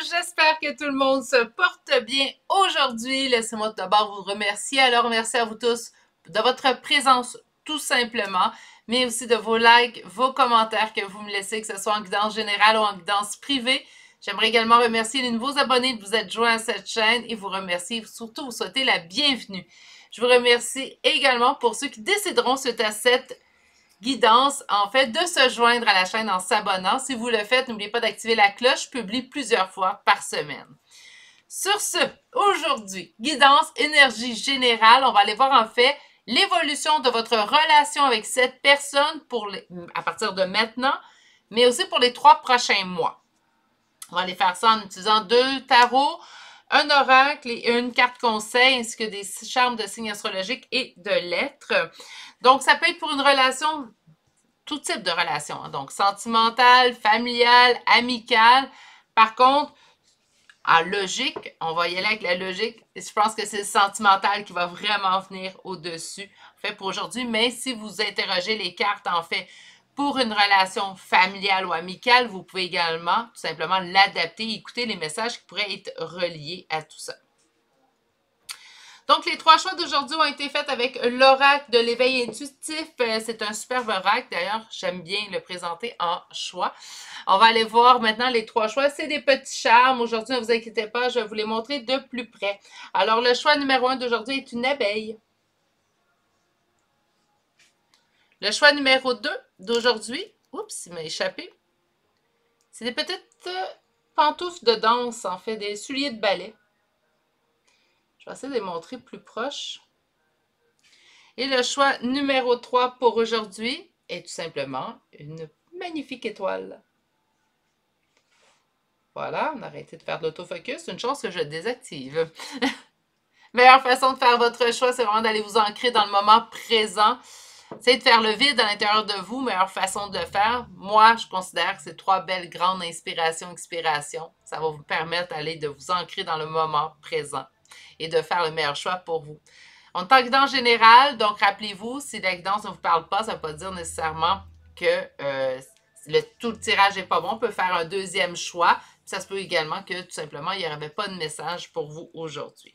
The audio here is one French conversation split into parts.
j'espère que tout le monde se porte bien aujourd'hui. Laissez-moi d'abord vous remercier. Alors, merci à vous tous de votre présence tout simplement, mais aussi de vos likes, vos commentaires que vous me laissez, que ce soit en guidance générale ou en guidance privée. J'aimerais également remercier les nouveaux abonnés de vous être joints à cette chaîne et vous remercier, surtout vous souhaiter la bienvenue. Je vous remercie également pour ceux qui décideront suite à cette guidance, en fait, de se joindre à la chaîne en s'abonnant. Si vous le faites, n'oubliez pas d'activer la cloche. Je publie plusieurs fois par semaine. Sur ce, aujourd'hui, guidance énergie générale. On va aller voir en fait l'évolution de votre relation avec cette personne à partir de maintenant, mais aussi pour les 3 prochains mois. On va aller faire ça en utilisant 2 tarots, un oracle et une carte conseil, ainsi que des charmes de signes astrologiques et de lettres. Donc, ça peut être pour une relation, tout type de relation, hein, donc sentimentale, familiale, amicale. Par contre, en logique, on va y aller avec la logique. Je pense que c'est le sentimental qui va vraiment venir au-dessus, en fait, pour aujourd'hui. Mais si vous interrogez les cartes, en fait, pour une relation familiale ou amicale, vous pouvez également tout simplement l'adapter et écouter les messages qui pourraient être reliés à tout ça. Donc, les 3 choix d'aujourd'hui ont été faits avec l'oracle de l'éveil intuitif. C'est un superbe oracle. D'ailleurs, j'aime bien le présenter en choix. On va aller voir maintenant les 3 choix. C'est des petits charmes. Aujourd'hui, ne vous inquiétez pas, je vais vous les montrer de plus près. Alors, le choix numéro 1 d'aujourd'hui est une abeille. Le choix numéro 2 d'aujourd'hui, oups, il m'a échappé. C'est des petites pantoufles de danse, en fait, des souliers de ballet. Je vais essayer de les montrer plus proche. Et le choix numéro 3 pour aujourd'hui est tout simplement une magnifique étoile. Voilà, on a arrêté de faire de l'autofocus. Une chance que je le désactive. Meilleure façon de faire votre choix, c'est vraiment d'aller vous ancrer dans le moment présent. C'est de faire le vide à l'intérieur de vous. Meilleure façon de le faire. Moi, je considère que c'est 3 belles grandes inspirations, expirations. Ça va vous permettre de vous ancrer dans le moment présent et de faire le meilleur choix pour vous. On est en guidance générale, donc rappelez-vous, si la guidance ne vous parle pas, ça ne veut pas dire nécessairement que tout le tirage n'est pas bon. On peut faire un deuxième choix. Puis ça se peut également que tout simplement, il n'y avait pas de message pour vous aujourd'hui.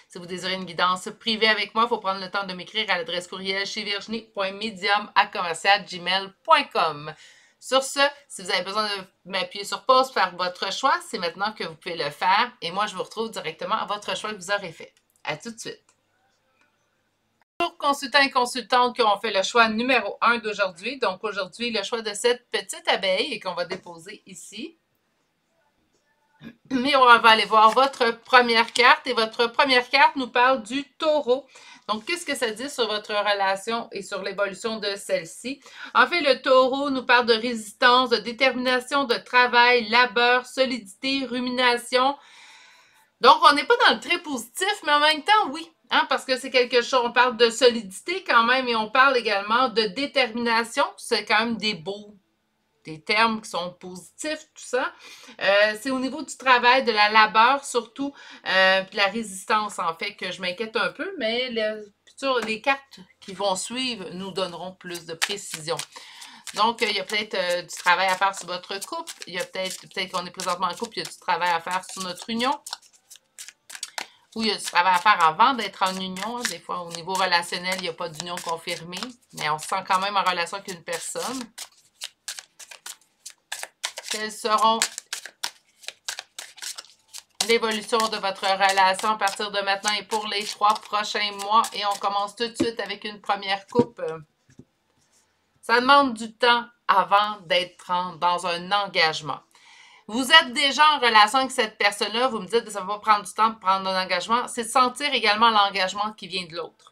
Si vous désirez une guidance privée avec moi, il faut prendre le temps de m'écrire à l'adresse courriel chez virginie.medium@commercialgmail.com. Sur ce, si vous avez besoin de m'appuyer sur pause, faire votre choix, c'est maintenant que vous pouvez le faire. Et moi, je vous retrouve directement à votre choix que vous aurez fait. À tout de suite. Bonjour consultants et consultantes qui ont fait le choix numéro 1 d'aujourd'hui. Donc aujourd'hui, le choix de cette petite abeille et qu'on va déposer ici. Mais on va aller voir votre première carte. Et votre première carte nous parle du taureau. Donc, qu'est-ce que ça dit sur votre relation et sur l'évolution de celle-ci? En fait, le taureau nous parle de résistance, de détermination, de travail, labeur, solidité, rumination. Donc, on n'est pas dans le très positif, mais en même temps, oui. Hein, parce que c'est quelque chose, on parle de solidité quand même, et on parle également de détermination. C'est quand même des termes qui sont positifs, tout ça. C'est au niveau du travail, de la labeur surtout, puis de la résistance en fait que je m'inquiète un peu, mais les cartes qui vont suivre nous donneront plus de précision. Donc, il y a peut-être du travail à faire sur votre couple, il y a peut-être qu'on est présentement en couple, il y a du travail à faire sur notre union, ou il y a du travail à faire avant d'être en union. Des fois, au niveau relationnel, il n'y a pas d'union confirmée, mais on se sent quand même en relation avec une personne. Quelles seront l'évolution de votre relation à partir de maintenant et pour les 3 prochains mois? Et on commence tout de suite avec une première coupe. Ça demande du temps avant d'être dans un engagement. Vous êtes déjà en relation avec cette personne-là, vous me dites que ça va prendre du temps de prendre un engagement. C'est de sentir également l'engagement qui vient de l'autre.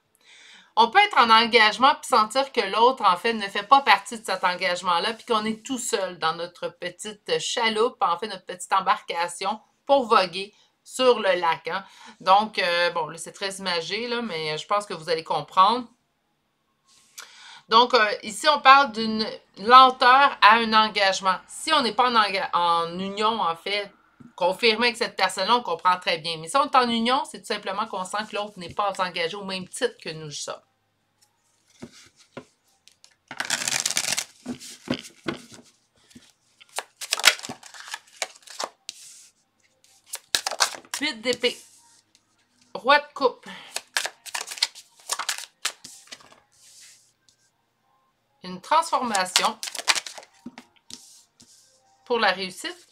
On peut être en engagement puis sentir que l'autre, en fait, ne fait pas partie de cet engagement-là puis qu'on est tout seul dans notre petite chaloupe, en fait, notre petite embarcation pour voguer sur le lac. Hein. Donc, bon, là, c'est très imagé, là, mais je pense que vous allez comprendre. Donc, ici, on parle d'une lenteur à un engagement. Si on n'est pas en union, en fait, confirmé avec cette personne-là, on comprend très bien. Mais si on est en union, c'est tout simplement qu'on sent que l'autre n'est pas engagé au même titre que nous sommes. 8 d'épée. Roi de coupe. Une transformation pour la réussite.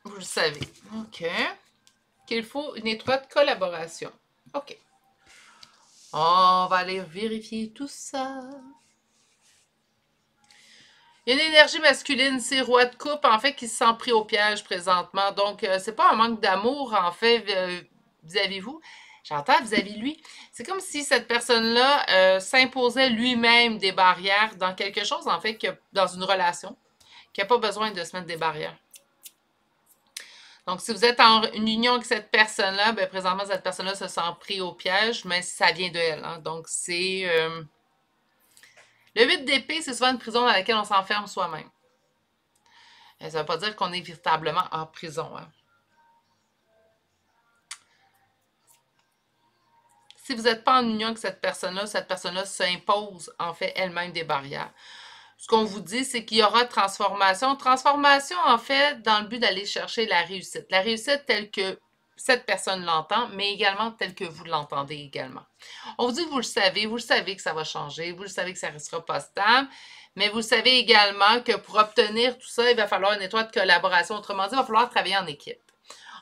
Vous le savez. OK. Qu'il faut une étroite collaboration. OK. On va aller vérifier tout ça. Il y a une énergie masculine, c'est roi de coupe, en fait, qui se sent pris au piège présentement. Donc, c'est pas un manque d'amour, en fait, vis-à-vis vous. J'entends vis-à-vis lui. C'est comme si cette personne-là s'imposait lui-même des barrières dans quelque chose, en fait, dans une relation, qui n'a pas besoin de se mettre des barrières. Donc, si vous êtes en une union avec cette personne-là, ben, présentement, cette personne-là se sent pris au piège, mais ça vient de elle. Hein. Donc, c'est... Le 8 d'épée, c'est souvent une prison dans laquelle on s'enferme soi-même. Ça ne veut pas dire qu'on est véritablement en prison. Hein. Si vous n'êtes pas en union avec cette personne-là s'impose en fait elle-même des barrières. Ce qu'on vous dit, c'est qu'il y aura transformation. Transformation, en fait, dans le but d'aller chercher la réussite. La réussite telle que cette personne l'entend, mais également telle que vous l'entendez également. On vous dit que vous le savez que ça va changer, vous le savez que ça ne restera pas stable, mais vous savez également que pour obtenir tout ça, il va falloir une étroite collaboration. Autrement dit, il va falloir travailler en équipe.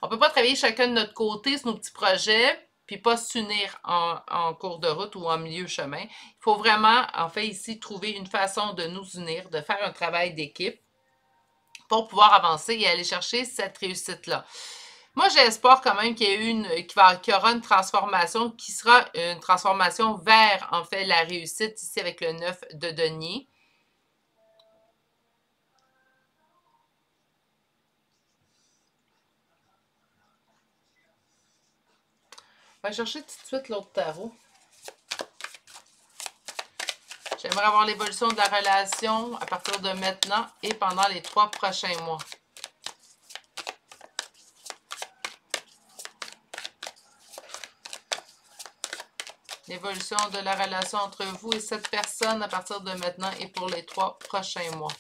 On ne peut pas travailler chacun de notre côté sur nos petits projets, puis pas s'unir en cours de route ou en milieu chemin. Il faut vraiment, en fait, ici, trouver une façon de nous unir, de faire un travail d'équipe pour pouvoir avancer et aller chercher cette réussite-là. Moi, j'ai espoir quand même qu'il y aura une transformation qui sera une transformation vers, en fait, la réussite ici avec le 9 de denier. On va chercher tout de suite l'autre tarot. J'aimerais avoir l'évolution de la relation à partir de maintenant et pendant les 3 prochains mois. L'évolution de la relation entre vous et cette personne à partir de maintenant et pour les 3 prochains mois.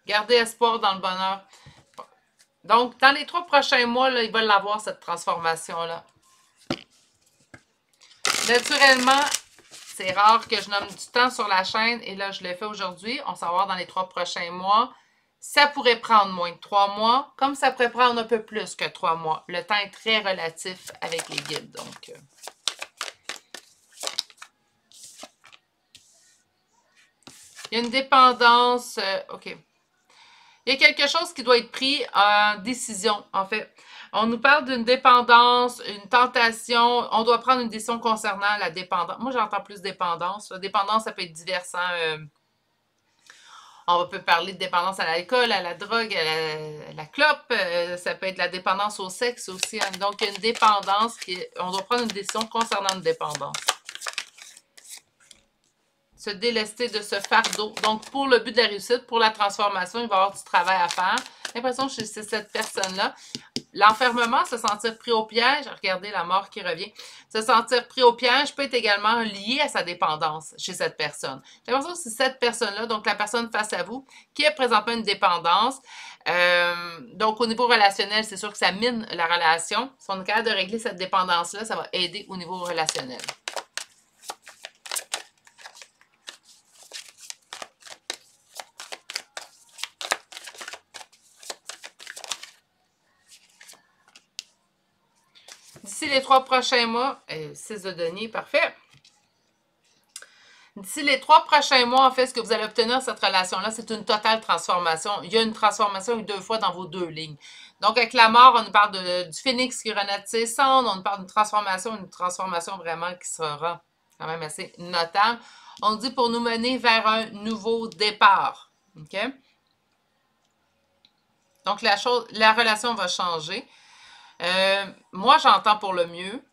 Gardez espoir dans le bonheur. Donc, dans les 3 prochains mois, là, ils veulent avoir cette transformation-là. Naturellement, c'est rare que je nomme du temps sur la chaîne et là, je l'ai fait aujourd'hui. On va voir dans les 3 prochains mois. Ça pourrait prendre moins de 3 mois, comme ça pourrait prendre un peu plus que 3 mois. Le temps est très relatif avec les guides, donc... Il y a une dépendance... OK. Il y a quelque chose qui doit être pris en décision, en fait. On nous parle d'une dépendance, une tentation. On doit prendre une décision concernant la dépendance. Moi, j'entends plus dépendance. La dépendance, ça peut être divers. On peut parler de dépendance à l'alcool, à la drogue, à la clope. Ça peut être la dépendance au sexe aussi. Hein. Donc, il y a une dépendance. On doit prendre une décision concernant une dépendance. Se délester de ce fardeau. Donc, pour le but de la réussite, pour la transformation, il va y avoir du travail à faire. J'ai l'impression que c'est cette personne-là. L'enfermement, se sentir pris au piège, regardez la mort qui revient, se sentir pris au piège peut être également lié à sa dépendance chez cette personne. J'ai l'impression que c'est cette personne-là, donc la personne face à vous, qui a présentement une dépendance. Donc, au niveau relationnel, c'est sûr que ça mine la relation. Si on est capable de régler cette dépendance-là, ça va aider au niveau relationnel. D'ici les 3 prochains mois, 6 de denier, parfait. D'ici les 3 prochains mois, en fait, ce que vous allez obtenir cette relation-là, c'est une totale transformation. Il y a une transformation 2 fois dans vos 2 lignes. Donc, avec la mort, on nous parle du phénix qui renaît de ses cendres, on nous parle d'une transformation vraiment qui sera quand même assez notable. On dit pour nous mener vers un nouveau départ. OK? Donc, la relation va changer. Moi, j'entends pour le mieux.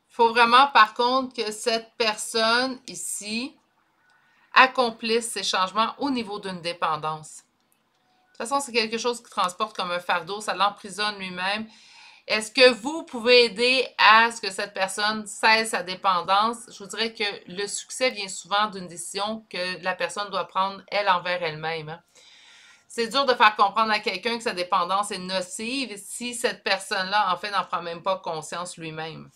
Il faut vraiment, par contre, que cette personne ici accomplisse ces changements au niveau d'une dépendance. De toute façon, c'est quelque chose qui transporte comme un fardeau, ça l'emprisonne lui-même. Est-ce que vous pouvez aider à ce que cette personne cesse sa dépendance? Je vous dirais que le succès vient souvent d'une décision que la personne doit prendre, elle, envers elle-même. Hein. C'est dur de faire comprendre à quelqu'un que sa dépendance est nocive si cette personne-là, en fait, n'en prend même pas conscience lui-même.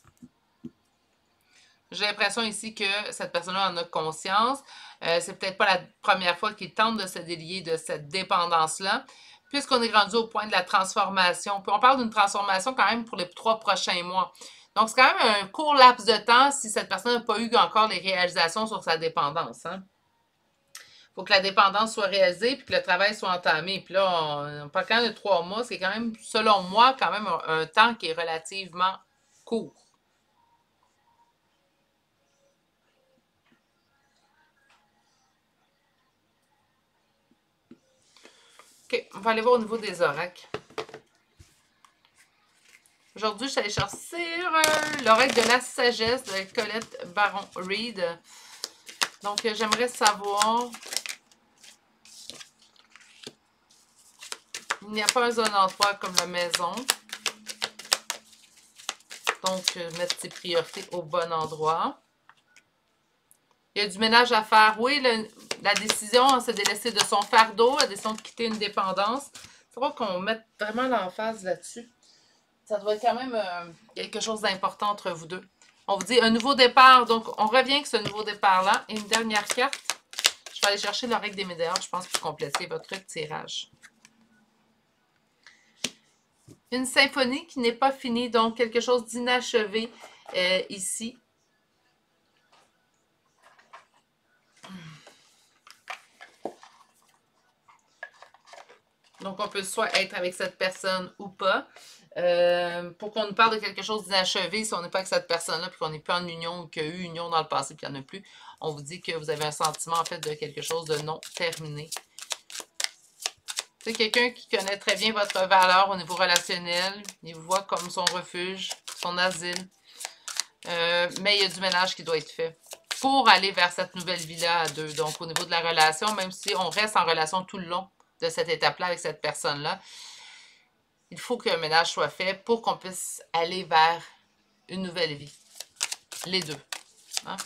J'ai l'impression ici que cette personne-là en a conscience. C'est peut-être pas la première fois qu'il tente de se délier de cette dépendance-là, puisqu'on est rendu au point de la transformation. Puis on parle d'une transformation quand même pour les 3 prochains mois. Donc, c'est quand même un court laps de temps si cette personne n'a pas eu encore les réalisations sur sa dépendance. Hein. Faut que la dépendance soit réalisée puis que le travail soit entamé. Puis là, on parle quand même de 3 mois, c'est quand même, selon moi, quand même un temps qui est relativement court. OK, on va aller voir au niveau des oracles. Aujourd'hui, je suis allée chercher l'oracle de la sagesse de Colette Baron-Reid. Donc, j'aimerais savoir... Il n'y a pas un zone endroit comme la maison. Donc, mettre ses priorités au bon endroit. Il y a du ménage à faire. Oui, la décision, c'est de laisser de son fardeau, la décision de quitter une dépendance. C'est vrai qu'on mette vraiment l'emphase là-dessus. Ça doit être quand même quelque chose d'important entre vous deux. On vous dit un nouveau départ. Donc, on revient avec ce nouveau départ-là. Et une dernière carte. Je vais aller chercher l'oracle des médailles, je pense, pour compléter votre tirage. Une symphonie qui n'est pas finie, donc quelque chose d'inachevé ici. Donc, on peut soit être avec cette personne ou pas. Pour qu'on nous parle de quelque chose d'inachevé, si on n'est pas avec cette personne-là, puis qu'on n'est plus en union, ou qu'il y a eu union dans le passé, puis qu'il n'y en a plus, on vous dit que vous avez un sentiment, en fait, de quelque chose de non terminé. C'est quelqu'un qui connaît très bien votre valeur au niveau relationnel. Il vous voit comme son refuge, son asile. Mais il y a du ménage qui doit être fait pour aller vers cette nouvelle vie-là à deux. Donc, au niveau de la relation, même si on reste en relation tout le long de cette étape-là avec cette personne-là, il faut qu'un ménage soit fait pour qu'on puisse aller vers une nouvelle vie. Les deux. Hein?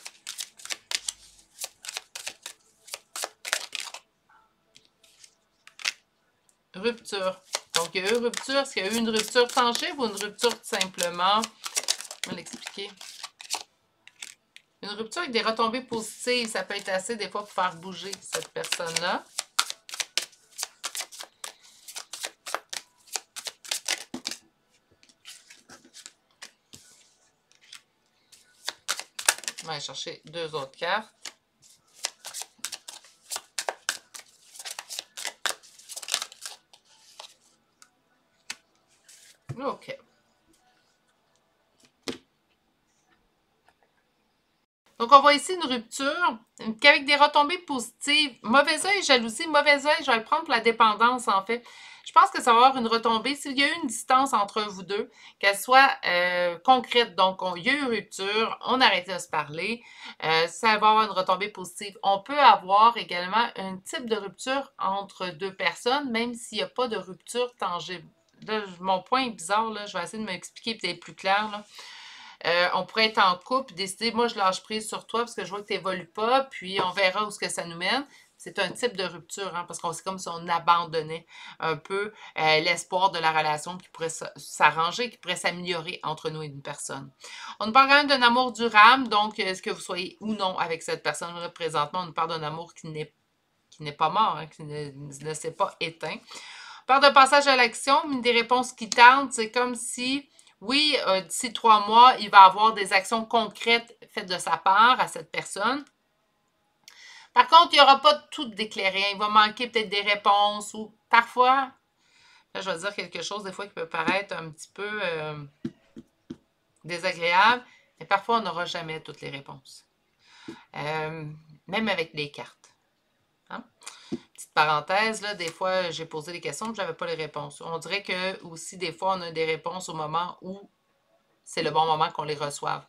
Rupture. Donc, il y a eu rupture. Est-ce qu'il y a eu une rupture tangible ou une rupture tout simplement? Je vais l'expliquer. Une rupture avec des retombées positives, ça peut être assez des fois pour faire bouger cette personne-là. On va aller chercher 2 autres cartes. OK. Donc, on voit ici une rupture qu'avec des retombées positives. Mauvais œil, jalousie, mauvais œil, je vais le prendre pour la dépendance, en fait. Je pense que ça va avoir une retombée. S'il y a eu une distance entre vous deux, qu'elle soit concrète, donc il y a eu rupture, on arrête de se parler, ça va avoir une retombée positive. On peut avoir également un type de rupture entre 2 personnes, même s'il n'y a pas de rupture tangible. Là, mon point est bizarre, là. Je vais essayer de m'expliquer peut-être plus clair, là. On pourrait être en couple, décider, moi je lâche prise sur toi parce que je vois que tu n'évolues pas, puis on verra où ce que ça nous mène. C'est un type de rupture, hein, parce qu'on c'est comme si on abandonnait un peu l'espoir de la relation qui pourrait s'arranger, qui pourrait s'améliorer entre nous et une personne. On nous parle quand même d'un amour durable, donc est-ce que vous soyez ou non avec cette personne-là présentement, on nous parle d'un amour qui n'est pas mort, hein, qui ne s'est pas éteint. On parle d'un passage à l'action, mais des réponses qui tardent, c'est comme si... Oui, d'ici 3 mois, il va avoir des actions concrètes faites de sa part à cette personne. Par contre, il n'y aura pas tout d'éclairé. Il va manquer peut-être des réponses ou parfois, là, je vais dire quelque chose des fois qui peut paraître un petit peu désagréable, mais parfois on n'aura jamais toutes les réponses. Même avec les cartes. Hein? Petite parenthèse, là, des fois, j'ai posé des questions et je n'avais pas les réponses. On dirait que aussi, des fois, on a des réponses au moment où c'est le bon moment qu'on les reçoive.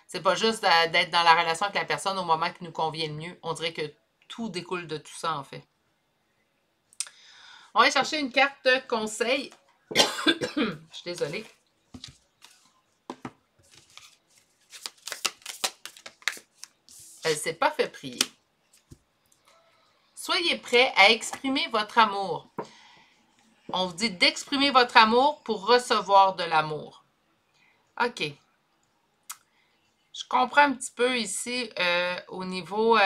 C'est pas juste d'être dans la relation avec la personne au moment qui nous convient le mieux. On dirait que tout découle de tout ça, en fait. On va chercher une carte de conseil. Je suis désolée. Elle ne s'est pas fait prier. Soyez prêts à exprimer votre amour. On vous dit d'exprimer votre amour pour recevoir de l'amour. OK. Je comprends un petit peu ici au niveau...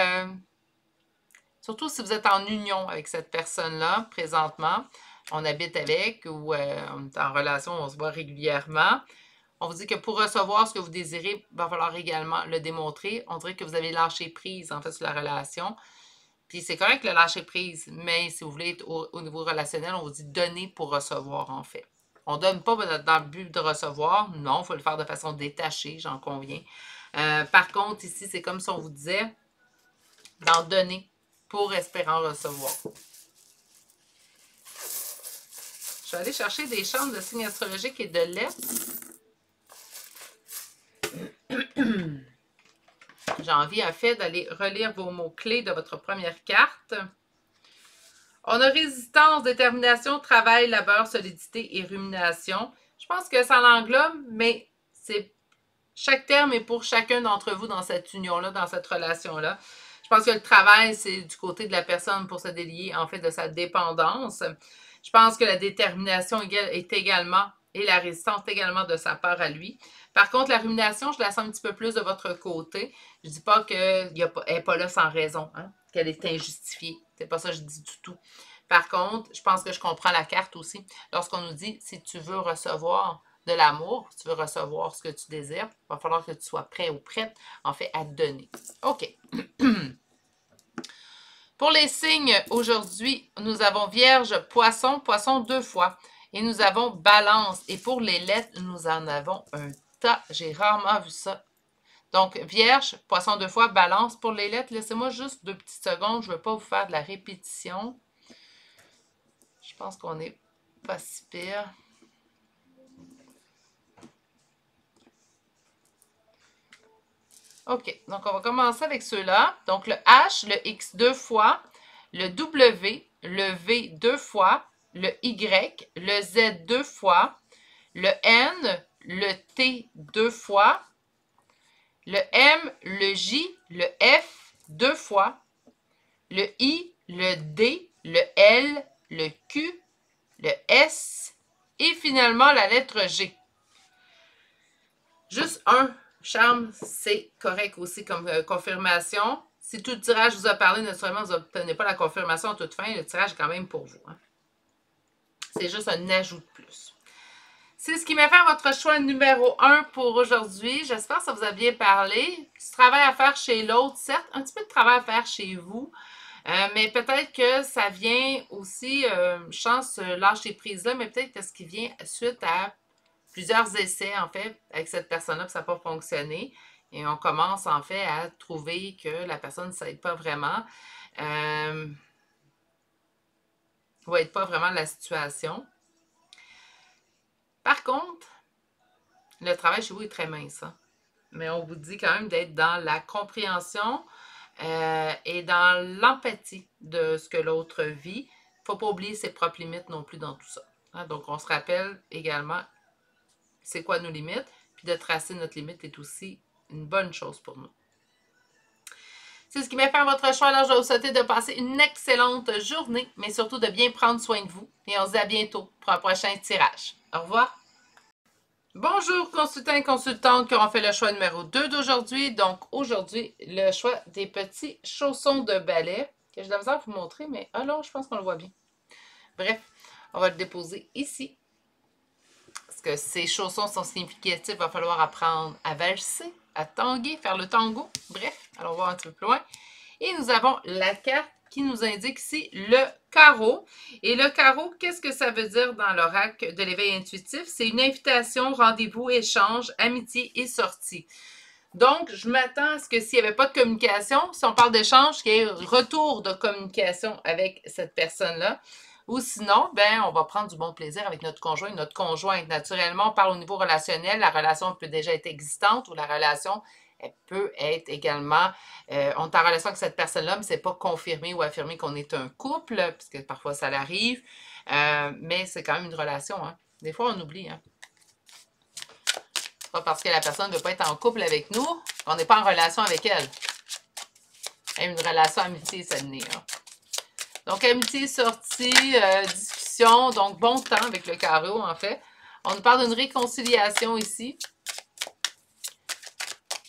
surtout si vous êtes en union avec cette personne-là présentement. On habite avec ou on est en relation, on se voit régulièrement. On vous dit que pour recevoir ce que vous désirez, il va falloir également le démontrer. On dirait que vous avez lâché prise, en fait, sur la relation. Puis c'est correct le lâcher prise, mais si vous voulez être au niveau relationnel, on vous dit donner pour recevoir, en fait. On ne donne pas dans le but de recevoir. Non, il faut le faire de façon détachée, j'en conviens. Par contre, ici, c'est comme si on vous disait d'en donner pour espérant recevoir. Je vais aller chercher des chambres de signes astrologiques et de lettres. J'ai envie, en fait, d'aller relire vos mots-clés de votre première carte. On a résistance, détermination, travail, labeur, solidité et rumination. Je pense que ça l'englobe, mais chaque terme est pour chacun d'entre vous dans cette union-là, dans cette relation-là. Je pense que le travail, c'est du côté de la personne pour se délier, en fait, de sa dépendance. Je pense que la détermination est également, et la résistance également de sa part à lui. Par contre, la rumination, je la sens un petit peu plus de votre côté. Je ne dis pas qu'elle n'est pas là sans raison, hein, qu'elle est injustifiée. C'est pas ça que je dis du tout. Par contre, je pense que je comprends la carte aussi. Lorsqu'on nous dit, si tu veux recevoir de l'amour, si tu veux recevoir ce que tu désires, il va falloir que tu sois prêt ou prête, en fait, à te donner. OK. Pour les signes, aujourd'hui, nous avons Vierge, Poisson, Poisson 2 fois. Et nous avons Balance. Et pour les lettres, nous en avons un tas. J'ai rarement vu ça. Donc, Vierge, Poisson 2 fois, Balance. Pour les lettres, laissez-moi juste 2 petites secondes. Je ne veux pas vous faire de la répétition. Je pense qu'on n'est pas si pire. OK, donc on va commencer avec ceux-là. Donc, le H, le X 2 fois, le W, le V 2 fois, le Y, le Z 2 fois, le N, le T 2 fois, le M, le J, le F 2 fois, le I, le D, le L, le Q, le S et finalement la lettre G. Juste un charme, c'est correct aussi comme confirmation. Si tout le tirage vous a parlé, naturellement, vous n'obtenez pas la confirmation à toute fin. Le tirage est quand même pour vous. Hein. C'est juste un ajout de plus. C'est ce qui m'a fait votre choix numéro 1 pour aujourd'hui. J'espère que ça vous a bien parlé. Du travail à faire chez l'autre, certes, un petit peu de travail à faire chez vous. Mais peut-être que ça vient aussi, je pense, lâcher prise là, mais peut-être que ce qui vient suite à plusieurs essais, en fait, avec cette personne-là, puis ça n'a pas fonctionné. Et on commence, en fait, à trouver que la personne ne s'aide pas vraiment. Ou n'aide pas vraiment la situation. Par contre, le travail chez vous est très mince. Hein? Mais on vous dit quand même d'être dans la compréhension et dans l'empathie de ce que l'autre vit. Il ne faut pas oublier ses propres limites non plus dans tout ça. Hein? Donc, on se rappelle également c'est quoi nos limites, puis de tracer notre limite est aussi une bonne chose pour nous. C'est ce qui m'a fait votre choix. Alors, je vais vous souhaiter de passer une excellente journée, mais surtout de bien prendre soin de vous. Et on se dit à bientôt pour un prochain tirage. Au revoir. Bonjour, consultants et consultantes qui auront fait le choix numéro 2 d'aujourd'hui. Donc, aujourd'hui, le choix des petits chaussons de ballet, que j'ai de la misère à vous montrer, mais alors, je pense qu'on le voit bien. Bref, on va le déposer ici. Parce que ces chaussons sont significatifs, il va falloir apprendre à valser, à tanguer, faire le tango. Bref, allons voir un petit peu plus loin. Et nous avons la carte qui nous indique ici le carreau. Et le carreau, qu'est-ce que ça veut dire dans l'oracle de l'éveil intuitif? C'est une invitation, rendez-vous, échange, amitié et sortie. Donc, je m'attends à ce que s'il n'y avait pas de communication, si on parle d'échange, qu'il y ait retour de communication avec cette personne-là. Ou sinon, ben, on va prendre du bon plaisir avec notre conjoint. Notre conjointe, naturellement, on parle au niveau relationnel. La relation peut déjà être existante ou la relation, elle peut être également... on est en relation avec cette personne-là, mais ce n'est pas confirmé ou affirmé qu'on est un couple, puisque parfois ça l'arrive. Mais c'est quand même une relation. Hein. Des fois, on oublie. Hein. C'est pas parce que la personne ne veut pas être en couple avec nous qu'on n'est pas en relation avec elle. Même une relation amitié, ça n'est. Hein. Donc, amitié, sortie, discussion. Donc, bon temps avec le carreau, en fait. On nous parle d'une réconciliation ici.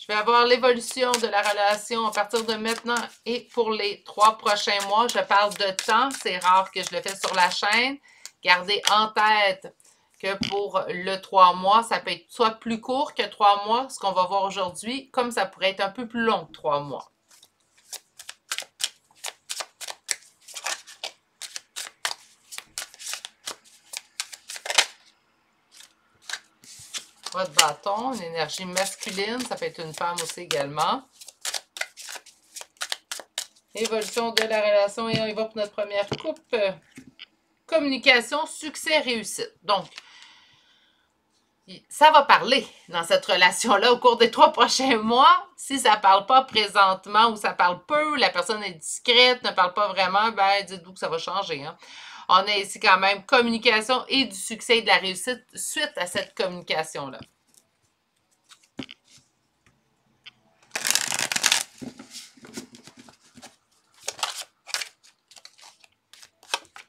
Je vais avoir l'évolution de la relation à partir de maintenant et pour les 3 prochains mois. Je parle de temps. C'est rare que je le fais sur la chaîne. Gardez en tête que pour le 3 mois, ça peut être soit plus court que 3 mois, ce qu'on va voir aujourd'hui, comme ça pourrait être un peu plus long que 3 mois. De bâton, une énergie masculine, ça peut être une femme aussi également. Évolution de la relation et on y va pour notre première coupe. Communication, succès, réussite. Donc, ça va parler dans cette relation-là au cours des 3 prochains mois. Si ça ne parle pas présentement ou ça parle peu, la personne est discrète, ne parle pas vraiment, ben dites-vous que ça va changer. Hein. On a ici quand même communication et du succès et de la réussite suite à cette communication-là.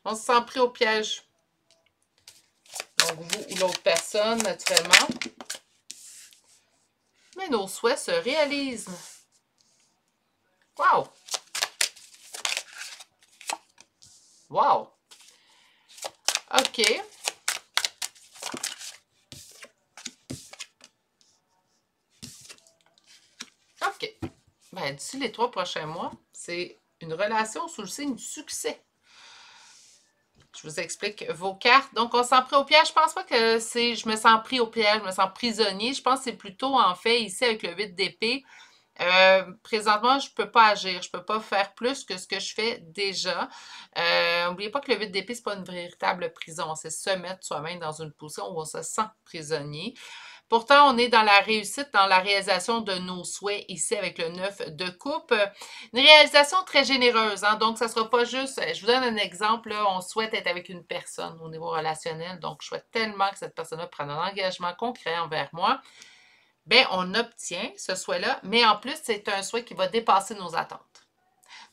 On se sent pris au piège. Donc, vous ou l'autre personne, naturellement. Mais nos souhaits se réalisent. Wow! Wow! OK. OK. Ben, d'ici les 3 prochains mois, c'est une relation sous le signe du succès. Je vous explique vos cartes. Donc, on s'en pris au piège. Je pense pas que c'est je me sens pris au piège, je me sens prisonnier. Je pense que c'est plutôt, en fait, ici, avec le 8 d'épée. Présentement, je ne peux pas agir. Je ne peux pas faire plus que ce que je fais déjà. N'oubliez pas que le 8 d'épée, ce n'est pas une véritable prison. C'est se mettre soi-même dans une position où on se sent prisonnier. Pourtant, on est dans la réussite, dans la réalisation de nos souhaits ici avec le 9 de coupe. Une réalisation très généreuse. Hein? Donc, ça ne sera pas juste, je vous donne un exemple, là, on souhaite être avec une personne au niveau relationnel. Donc, je souhaite tellement que cette personne-là prenne un engagement concret envers moi. Bien, on obtient ce souhait-là, mais en plus, c'est un souhait qui va dépasser nos attentes.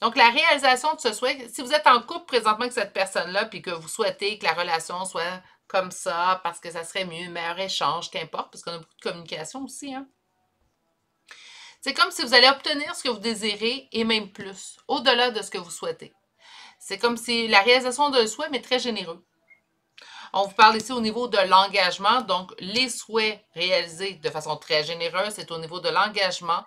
Donc, la réalisation de ce souhait, si vous êtes en couple présentement avec cette personne-là, puis que vous souhaitez que la relation soit comme ça, parce que ça serait mieux, meilleur échange, qu'importe, parce qu'on a beaucoup de communication aussi, hein. C'est comme si vous allez obtenir ce que vous désirez et même plus, au-delà de ce que vous souhaitez. C'est comme si la réalisation d'un souhait, mais très généreux. On vous parle ici au niveau de l'engagement, donc les souhaits réalisés de façon très généreuse, c'est au niveau de l'engagement.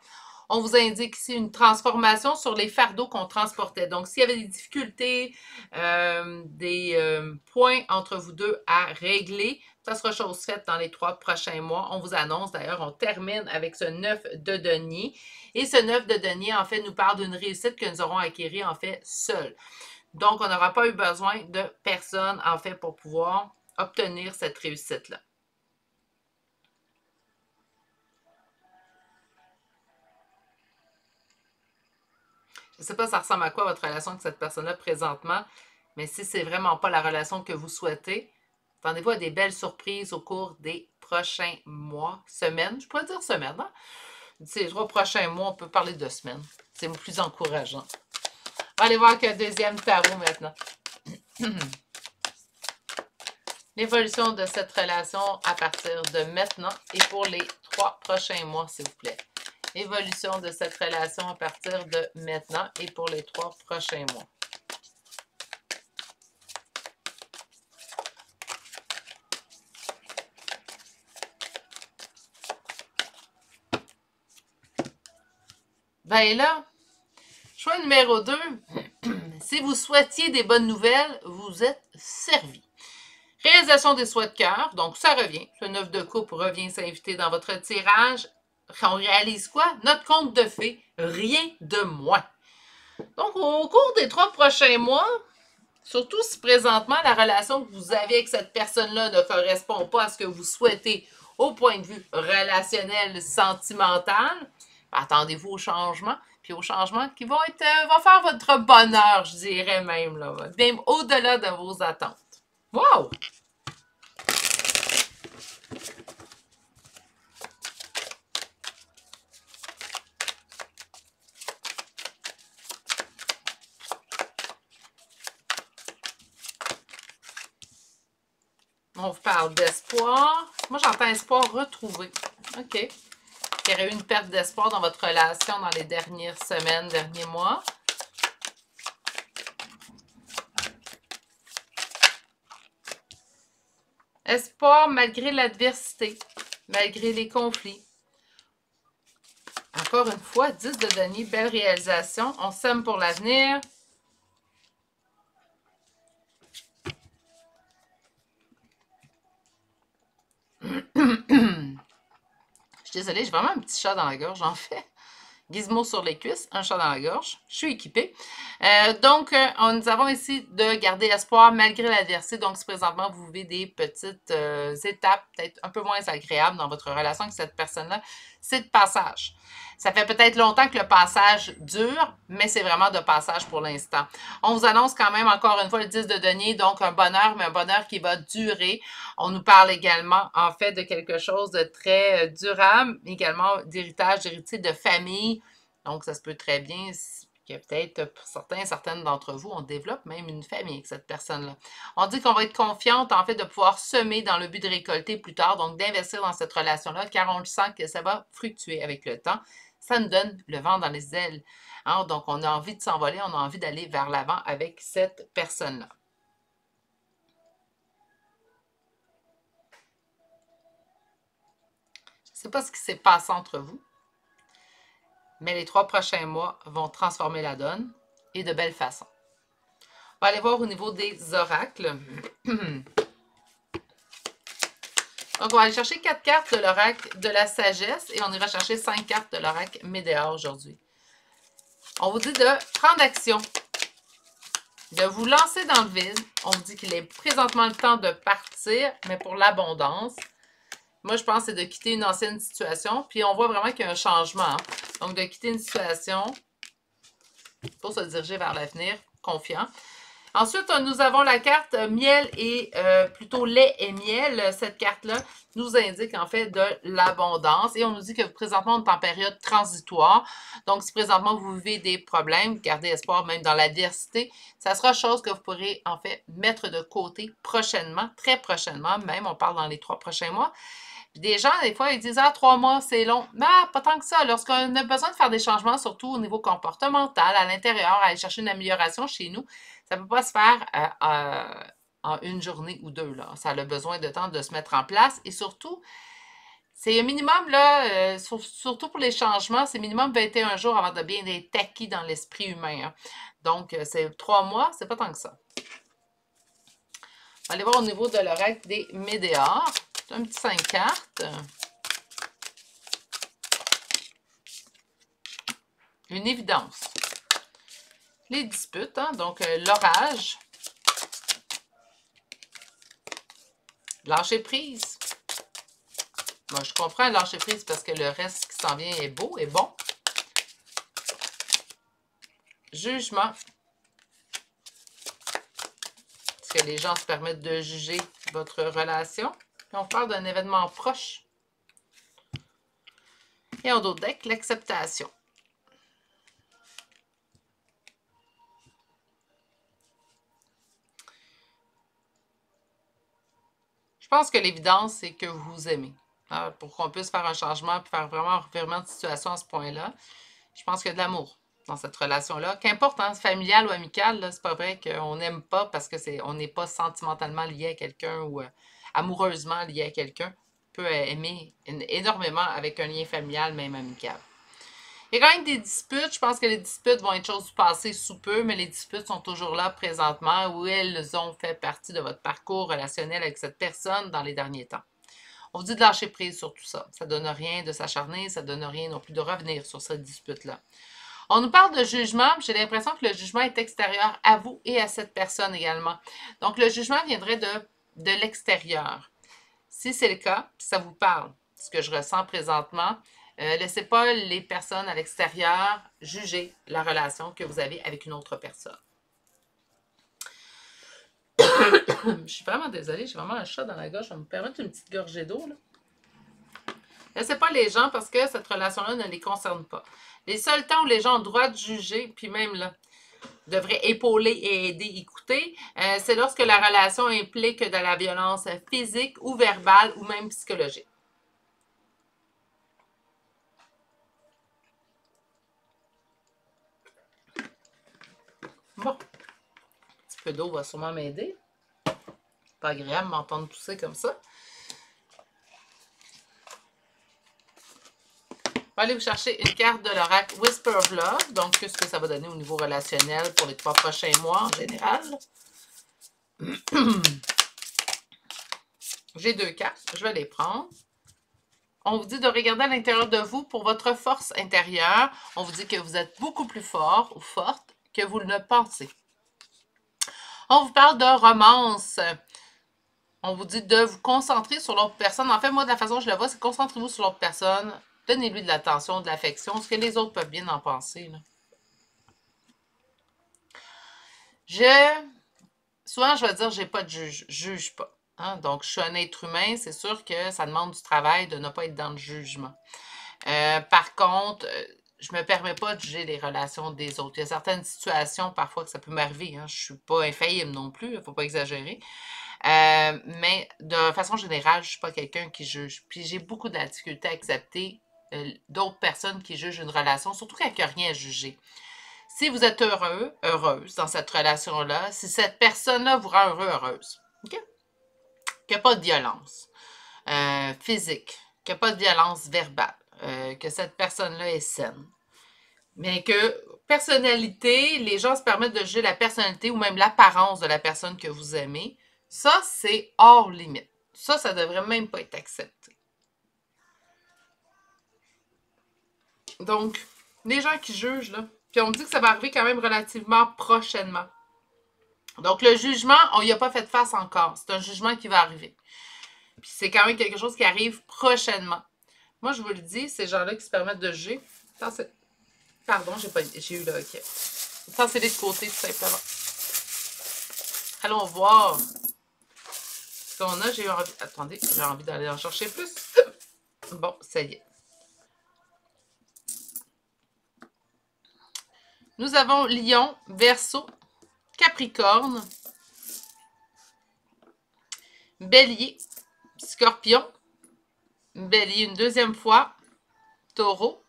On vous indique ici une transformation sur les fardeaux qu'on transportait. Donc, s'il y avait des difficultés, des points entre vous deux à régler, ça sera chose faite dans les 3 prochains mois. On vous annonce, d'ailleurs, on termine avec ce 9 de denier. Et ce 9 de denier, en fait, nous parle d'une réussite que nous aurons acquérie, en fait, seuls. Donc, on n'aura pas eu besoin de personne, en fait, pour pouvoir obtenir cette réussite-là. Je ne sais pas ça ressemble à quoi votre relation avec cette personne-là présentement, mais si ce n'est vraiment pas la relation que vous souhaitez, attendez-vous à des belles surprises au cours des prochains mois, semaines. Je pourrais dire semaines, hein? D'ici les 3 prochains mois, on peut parler de semaines. C'est plus encourageant. On va aller voir qu'un deuxième tarot maintenant. L'évolution de cette relation à partir de maintenant et pour les 3 prochains mois, s'il vous plaît. Évolution de cette relation à partir de maintenant et pour les 3 prochains mois. Ben là, choix numéro 2, si vous souhaitiez des bonnes nouvelles, vous êtes servi. Réalisation des souhaits de cœur, donc ça revient. Le 9 de coupe revient s'inviter dans votre tirage. On réalise quoi? Notre conte de fées, rien de moins. Donc, au cours des 3 prochains mois, surtout si présentement la relation que vous avez avec cette personne-là ne correspond pas à ce que vous souhaitez au point de vue relationnel, sentimental, attendez-vous au changement, puis aux changements qui vont faire votre bonheur, je dirais même, là, même au-delà de vos attentes. Wow! On vous parle d'espoir. Moi, j'entends espoir retrouvé. OK. Il y aurait eu une perte d'espoir dans votre relation dans les dernières semaines, derniers mois. Espoir malgré l'adversité, malgré les conflits. Encore une fois, 10 de denier, belle réalisation. On sème pour l'avenir. Je suis désolée, j'ai vraiment un petit chat dans la gorge, en fait. Gizmo sur les cuisses, un chat dans la gorge. Je suis équipée. Nous avons ici de garder espoir malgré l'adversité. Donc, si présentement vous vivez des petites étapes peut-être un peu moins agréables dans votre relation avec cette personne-là, c'est de passage. Ça fait peut-être longtemps que le passage dure, mais c'est vraiment de passage pour l'instant. On vous annonce quand même encore une fois le 10 de denier, donc un bonheur, mais un bonheur qui va durer. On nous parle également, en fait, de quelque chose de très durable, également d'héritage, d'héritier, de famille. Donc, ça se peut très bien que peut-être pour certaines d'entre vous, on développe même une famille avec cette personne-là. On dit qu'on va être confiante, en fait, de pouvoir semer dans le but de récolter plus tard, donc d'investir dans cette relation-là, car on le sent que ça va fructuer avec le temps. Ça nous donne le vent dans les ailes. Hein? Donc, on a envie de s'envoler, on a envie d'aller vers l'avant avec cette personne-là. Je ne sais pas ce qui s'est passé entre vous, mais les 3 prochains mois vont transformer la donne et de belle façon. On va aller voir au niveau des oracles. Donc, on va aller chercher 4 cartes de l'oracle de la sagesse et on ira chercher 5 cartes de l'oracle Médéor aujourd'hui. On vous dit de prendre action, de vous lancer dans le vide. On vous dit qu'il est présentement le temps de partir, mais pour l'abondance. Moi, je pense que c'est de quitter une ancienne situation. Puis, on voit vraiment qu'il y a un changement. Hein? Donc, de quitter une situation pour se diriger vers l'avenir, confiant. Ensuite, nous avons la carte miel et plutôt lait et miel. Cette carte-là nous indique en fait de l'abondance et on nous dit que présentement, on est en période transitoire. Donc, si présentement vous vivez des problèmes, gardez espoir même dans l'adversité, ça sera chose que vous pourrez en fait mettre de côté prochainement, très prochainement, même on parle dans les 3 prochains mois. Des gens, des fois, ils disent « Ah, 3 mois, c'est long. » Mais pas tant que ça. Lorsqu'on a besoin de faire des changements, surtout au niveau comportemental, à l'intérieur, aller chercher une amélioration chez nous, ça ne peut pas se faire en une journée ou 2. Là. Ça a besoin de temps de se mettre en place. Et surtout, c'est un minimum, là, surtout pour les changements, c'est minimum 21 jours avant de bien être acquis dans l'esprit humain. Hein. Donc, c'est 3 mois, c'est pas tant que ça. On va aller voir au niveau de l'oracle des Médéors. Un petit 5 cartes. Une évidence. Les disputes, hein, donc l'orage. Lâcher prise. Moi, je comprends lâcher prise parce que le reste qui s'en vient est beau, est bon. Jugement. Est-ce que les gens se permettent de juger votre relation? Puis on parle d'un événement proche. Et en d'autres decks, l'acceptation. Je pense que l'évidence, c'est que vous vous aimez. Hein, pour qu'on puisse faire un changement et faire vraiment un revirement de situation à ce point-là, je pense qu'il y a de l'amour dans cette relation-là. Qu'importe, hein, familial ou amical, c'est pas vrai qu'on n'aime pas parce qu'on n'est pas sentimentalement lié à quelqu'un ou amoureusement lié à quelqu'un. On peut aimer énormément avec un lien familial, même amical. Il y a quand même des disputes. Je pense que les disputes vont être choses du passé sous peu, mais les disputes sont toujours là présentement où elles ont fait partie de votre parcours relationnel avec cette personne dans les derniers temps. On vous dit de lâcher prise sur tout ça. Ça ne donne rien de s'acharner, ça ne donne rien non plus de revenir sur cette dispute-là. On nous parle de jugement, j'ai l'impression que le jugement est extérieur à vous et à cette personne également. Donc, le jugement viendrait de l'extérieur. Si c'est le cas, si ça vous parle, ce que je ressens présentement, laissez pas les personnes à l'extérieur juger la relation que vous avez avec une autre personne. Je suis vraiment désolée, j'ai vraiment un chat dans la gorge. Je vais me permettre une petite gorgée d'eau. Laissez pas les gens parce que cette relation-là ne les concerne pas. Les seuls temps où les gens ont le droit de juger, puis même là, devrait épauler et aider, écouter. C'est lorsque la relation implique de la violence physique ou verbale ou même psychologique. Bon, un petit peu d'eau va sûrement m'aider. Pas agréable de m'entendre tousser comme ça. On va aller vous chercher une carte de l'oracle Whisper of Love. Donc, qu'est-ce que ça va donner au niveau relationnel pour les 3 prochains mois en général? J'ai 2 cartes. Je vais les prendre. On vous dit de regarder à l'intérieur de vous pour votre force intérieure. On vous dit que vous êtes beaucoup plus fort ou forte que vous ne pensez. On vous parle de romance. On vous dit de vous concentrer sur l'autre personne. En fait, moi, de la façon dont je le vois, c'est concentrez-vous sur l'autre personne. Donnez-lui de l'attention, de l'affection, ce que les autres peuvent bien en penser. Là. Souvent, je vais dire, j'ai pas de juge pas. Hein? Donc, je suis un être humain, c'est sûr que ça demande du travail de ne pas être dans le jugement. Par contre, je me permets pas de juger les relations des autres. Il y a certaines situations, parfois, que ça peut m'arriver. Hein? Je suis pas infaillible non plus, il ne faut pas exagérer. Mais de façon générale, je suis pas quelqu'un qui juge. Puis j'ai beaucoup de la difficulté à accepter d'autres personnes qui jugent une relation, surtout quand il n'y a rien à juger. Si vous êtes heureux, heureuse dans cette relation-là, si cette personne-là vous rend heureux, heureuse, OK? Qu'il n'y a pas de violence physique, qu'il n'y a pas de violence verbale, que cette personne-là est saine. Mais que personnalité, les gens se permettent de juger la personnalité ou même l'apparence de la personne que vous aimez, ça, c'est hors limite. Ça ne devrait même pas être accepté. Donc, les gens qui jugent, là, puis on me dit que ça va arriver quand même relativement prochainement. Donc, le jugement, on n'y a pas fait face encore. C'est un jugement qui va arriver. Puis c'est quand même quelque chose qui arrive prochainement. Moi, je vous le dis, ces gens-là qui se permettent de juger, pardon, j'ai eu le OK. Pensez-les de côté, tout simplement. Allons voir ce qu'on a. J'ai eu envie... Attendez, j'ai envie d'aller en chercher plus. Bon, ça y est. Nous avons Lion, Verseau, Capricorne, Bélier, Scorpion, Bélier une deuxième fois, Taureau,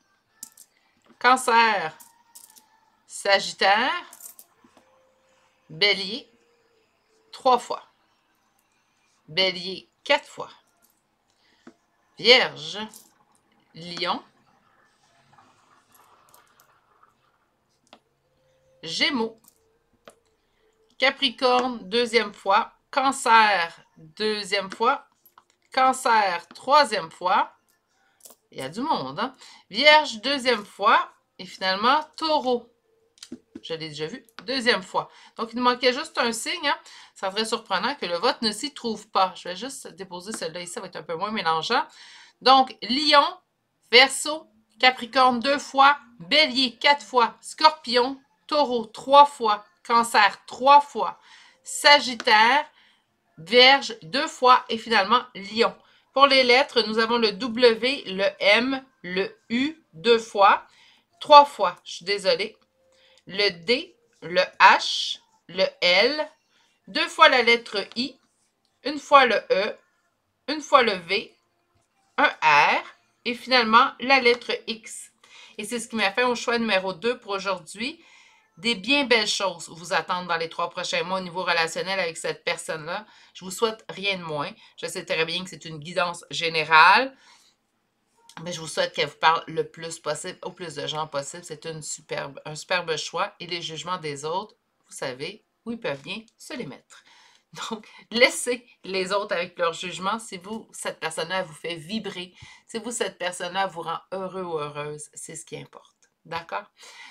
Cancer, Sagittaire, Bélier 3 fois, Bélier 4 fois, Vierge, Lion, Gémeaux, Capricorne, deuxième fois, Cancer, deuxième fois, Cancer, troisième fois, il y a du monde, hein? Vierge, deuxième fois, et finalement, Taureau, je l'ai déjà vu, deuxième fois. Donc, il nous manquait juste un signe, hein? Ça serait surprenant que le vote ne s'y trouve pas. Je vais juste déposer celui-là ici, ça va être un peu moins mélangeant. Donc, Lion, Verseau, Capricorne 2 fois, Bélier 4 fois, Scorpion, Taureau 3 fois, Cancer 3 fois, Sagittaire, Vierge 2 fois et finalement Lion. Pour les lettres, nous avons le W, le M, le U 2 fois, 3 fois, je suis désolée, le D, le H, le L, 2 fois la lettre I, une fois le E, une fois le V, un R et finalement la lettre X. Et c'est ce qui m'a fait au choix numéro 2 pour aujourd'hui. Des bien belles choses vous attendent dans les 3 prochains mois au niveau relationnel avec cette personne-là. Je vous souhaite rien de moins. Je sais très bien que c'est une guidance générale, mais je vous souhaite qu'elle vous parle le plus possible, au plus de gens possible. C'est un superbe choix. Et les jugements des autres, vous savez où ils peuvent bien se les mettre. Donc, laissez les autres avec leur jugement. Si vous, cette personne-là, vous fait vibrer, si vous, cette personne-là, vous rend heureux ou heureuse, c'est ce qui importe. D'accord?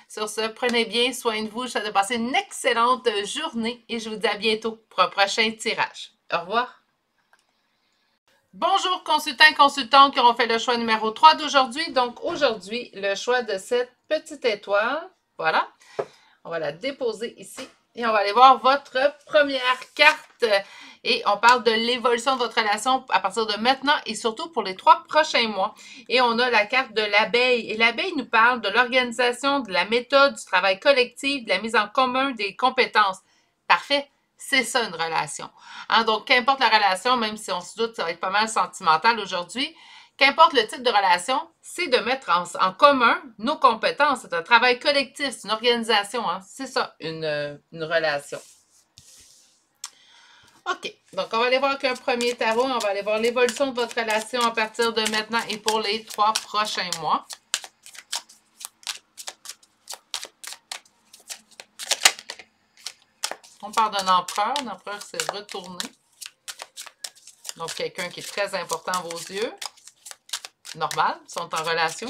Sur ce, prenez bien soin de vous. Je vous souhaite de passer une excellente journée et je vous dis à bientôt pour un prochain tirage. Au revoir! Bonjour consultants et consultantes qui auront fait le choix numéro 3 d'aujourd'hui. Donc aujourd'hui, le choix de cette petite étoile. Voilà. On va la déposer ici. Et on va aller voir votre première carte. Et on parle de l'évolution de votre relation à partir de maintenant et surtout pour les 3 prochains mois. Et on a la carte de l'abeille. Et l'abeille nous parle de l'organisation, de la méthode, du travail collectif, de la mise en commun des compétences. Parfait. C'est ça une relation. Hein, donc, qu'importe la relation, même si on se doute que ça va être pas mal sentimental aujourd'hui, qu'importe le type de relation, c'est de mettre en commun nos compétences. C'est un travail collectif, c'est une organisation. Hein? C'est ça, une relation. OK. Donc, on va aller voir qu'un premier tarot. On va aller voir l'évolution de votre relation à partir de maintenant et pour les 3 prochains mois. On parle d'un empereur. L'empereur s'est retourné. Donc, quelqu'un qui est très important à vos yeux. Normal, ils sont en relation.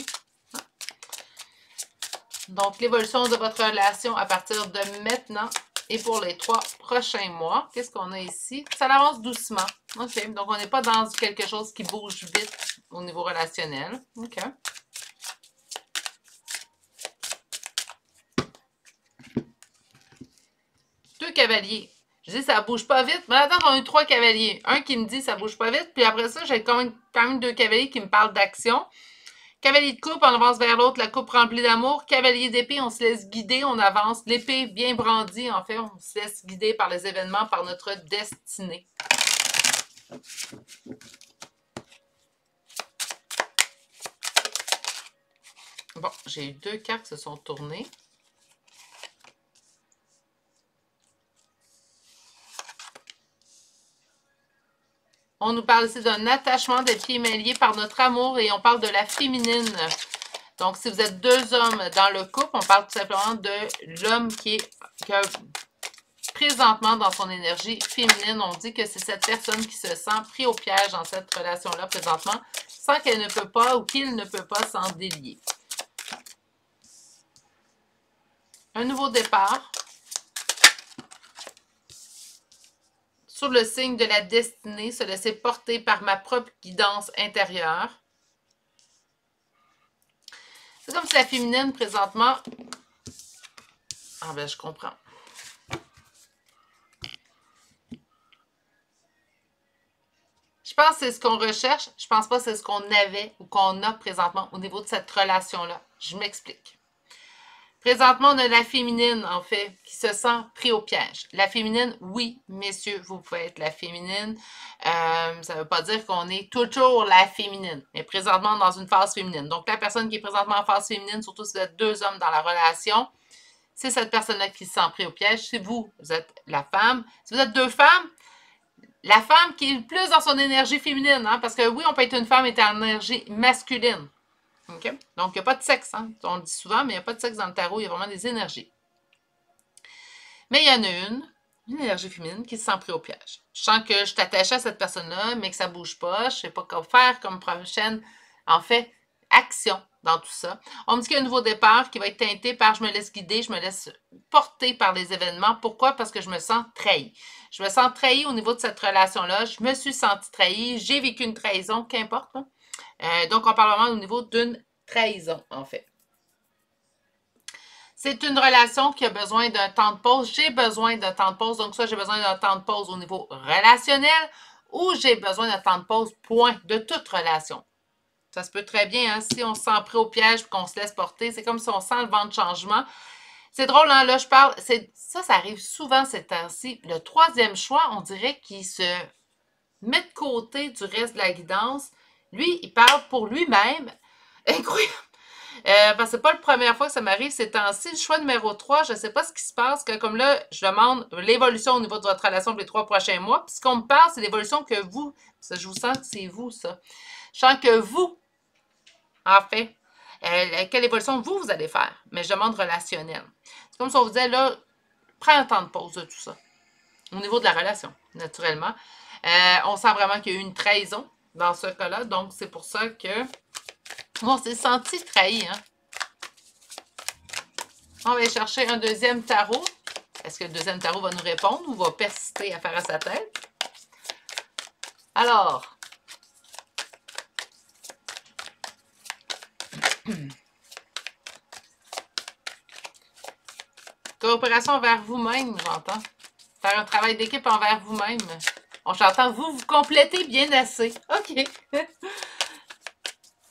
Donc, l'évolution de votre relation à partir de maintenant et pour les 3 prochains mois. Qu'est-ce qu'on a ici? Ça avance doucement. OK. Donc, on n'est pas dans quelque chose qui bouge vite au niveau relationnel. OK. Deux cavaliers. Je dis ça bouge pas vite, mais attends, on a eu 3 cavaliers. Un qui me dit ça bouge pas vite, puis après ça, j'ai quand même 2 cavaliers qui me parlent d'action. Cavalier de coupe, on avance vers l'autre, la coupe remplie d'amour. Cavalier d'épée, on se laisse guider, on avance. L'épée bien brandie, en fait, on se laisse guider par les événements, par notre destinée. Bon, j'ai eu 2 cartes qui se sont tournées. On nous parle ici d'un attachement des pieds mêlés par notre amour et on parle de la féminine. Donc, si vous êtes 2 hommes dans le couple, on parle tout simplement de l'homme qui est présentement dans son énergie féminine. On dit que c'est cette personne qui se sent pris au piège dans cette relation-là présentement, sans qu'elle ne peut pas ou qu'il ne peut pas s'en délier. Un nouveau départ. Sur le signe de la destinée, se laisser porter par ma propre guidance intérieure. C'est comme si la féminine, présentement... Ah ben, je comprends. Je pense que c'est ce qu'on recherche. Je pense pas que c'est ce qu'on avait ou qu'on a présentement au niveau de cette relation-là. Je m'explique. Présentement, on a la féminine, en fait, qui se sent pris au piège. La féminine, oui, messieurs, vous pouvez être la féminine. Ça ne veut pas dire qu'on est toujours la féminine, mais présentement dans une phase féminine. Donc, la personne qui est présentement en phase féminine, surtout si vous êtes 2 hommes dans la relation, c'est cette personne-là qui se sent pris au piège. Si vous êtes la femme, si vous êtes 2 femmes, la femme qui est plus dans son énergie féminine, hein, parce que oui, on peut être une femme et être en énergie masculine. Okay? Donc, il n'y a pas de sexe. Hein? On le dit souvent, mais il n'y a pas de sexe dans le tarot. Il y a vraiment des énergies. Mais il y en a une énergie féminine qui se sent pris au piège. Je sens que je suis attachée à cette personne-là, mais que ça ne bouge pas. Je ne sais pas quoi faire comme prochaine, en fait, action dans tout ça. On me dit qu'il y a un nouveau départ qui va être teinté par je me laisse guider, je me laisse porter par les événements. Pourquoi? Parce que je me sens trahie. Je me sens trahie au niveau de cette relation-là. Je me suis sentie trahie. J'ai vécu une trahison, qu'importe. Hein? Donc, on parle vraiment au niveau d'une trahison, en fait. C'est une relation qui a besoin d'un temps de pause. J'ai besoin d'un temps de pause. Donc, soit j'ai besoin d'un temps de pause au niveau relationnel ou j'ai besoin d'un temps de pause, point, de toute relation. Ça se peut très bien, hein, si on se sent pris au piège et qu'on se laisse porter. C'est comme si on sent le vent de changement. C'est drôle, hein, là, je parle. Ça arrive souvent ces temps-ci. Le 3e choix, on dirait qu'il se met de côté du reste de la guidance. Lui, il parle pour lui-même. Incroyable. Parce que c'est pas la première fois que ça m'arrive ces temps-ci. Le choix numéro 3, je ne sais pas ce qui se passe. Comme là, je demande l'évolution au niveau de votre relation pour les 3 prochains mois. Puis ce qu'on me parle, c'est l'évolution que vous... je vous sens que c'est vous, ça. Je sens que vous, en fait, quelle évolution vous allez faire. Mais je demande relationnelle. C'est comme si on vous disait, là, prends un temps de pause de tout ça. Au niveau de la relation, naturellement. On sent vraiment qu'il y a eu une trahison dans ce cas-là. Donc, c'est pour ça que on s'est senti trahi. Hein? On va aller chercher un 2e tarot. Est-ce que le 2e tarot va nous répondre ou va persister à faire à sa tête? Alors, Coopération envers vous-même, j'entends. Faire un travail d'équipe envers vous-même. J'entends vous complétez bien assez. OK.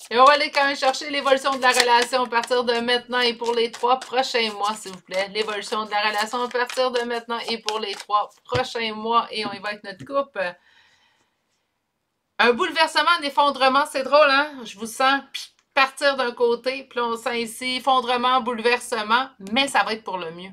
Et on va aller quand même chercher l'évolution de la relation à partir de maintenant et pour les 3 prochains mois, s'il vous plaît. L'évolution de la relation à partir de maintenant et pour les 3 prochains mois. Et on y va avec notre coupe. Un bouleversement, un effondrement, c'est drôle, hein? Je vous sens partir d'un côté, puis là, on sent ici effondrement, bouleversement, mais ça va être pour le mieux.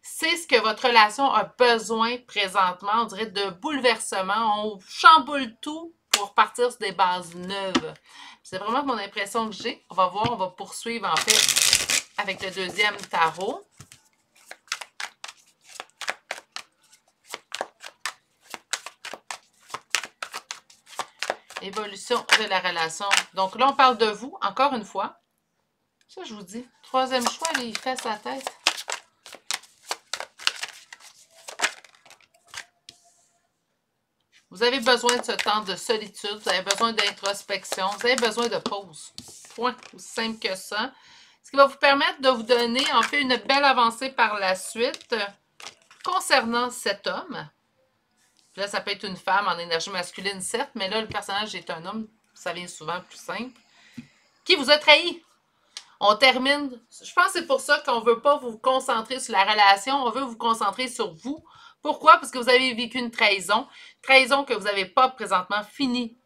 C'est ce que votre relation a besoin présentement, on dirait de bouleversement. On chamboule tout pour partir sur des bases neuves. C'est vraiment mon impression que j'ai. On va voir, on va poursuivre en fait avec le deuxième tarot. Évolution de la relation. Donc là, on parle de vous, encore une fois. Ça, je vous dis. Troisième choix, là, il fait sa tête. Vous avez besoin de ce temps de solitude, vous avez besoin d'introspection, vous avez besoin de pause. Point. Aussi simple que ça. Ce qui va vous permettre de vous donner, en fait, une belle avancée par la suite concernant cet homme. Là, ça peut être une femme en énergie masculine, certes, mais là, le personnage est un homme, ça vient souvent plus simple, qui vous a trahi. On termine, je pense que c'est pour ça qu'on ne veut pas vous concentrer sur la relation, on veut vous concentrer sur vous. Pourquoi? Parce que vous avez vécu une trahison que vous n'avez pas présentement